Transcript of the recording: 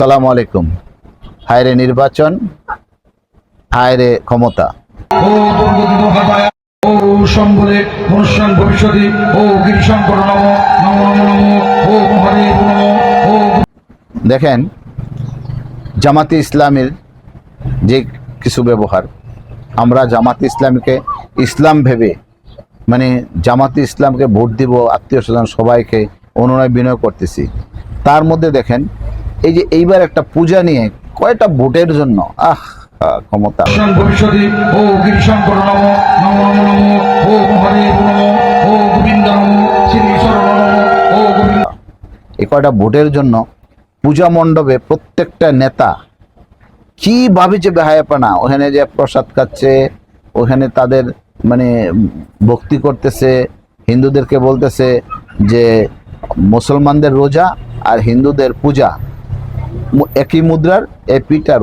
সালামু আলাইকুম। হায়রে নির্বাচন, হায়রে ক্ষমতা। ও দুর্গতিত হাতায় ও সম্বলে অনুষ্ঠান ভবিষ্যতে ও গিরিশঙ্কর নম নম নম নম ও মহাদেব নম ও। দেখেন, জামাতে ইসলামের যে কিছু ব্যবহার, আমরা জামাতে ইসলামকে ইসলাম ভেবে মানে জামাতে ইসলামকে ভোট দিব, আত্মীয় স্বজন সবাইকে অনুনয় বিনয় করতেছি। তার মধ্যে দেখেন এই যে এইবার একটা পূজা নিয়ে কয়টা ভোটের জন্য ক্ষমতা। ভবিষ্যতে ও গিরিশঙ্কর নম নম নম নম ও মহাদেব নম ও গোবিন্দ নম শ্রীশ্বর নম ও গোবিন্দ। এই কয়টা ভোটের জন্য পূজা মণ্ডপে প্রত্যেকটা নেতা কিভাবে যে বেহায়াপনা, ওখানে যে প্রসাদ খাচ্ছে, ওখানে তাদের মানে ভক্তি করতেছে, হিন্দুদেরকে বলতেছে যে মুসলমানদের রোজা আর হিন্দুদের পূজা একই মুদ্রার এপিঠ আর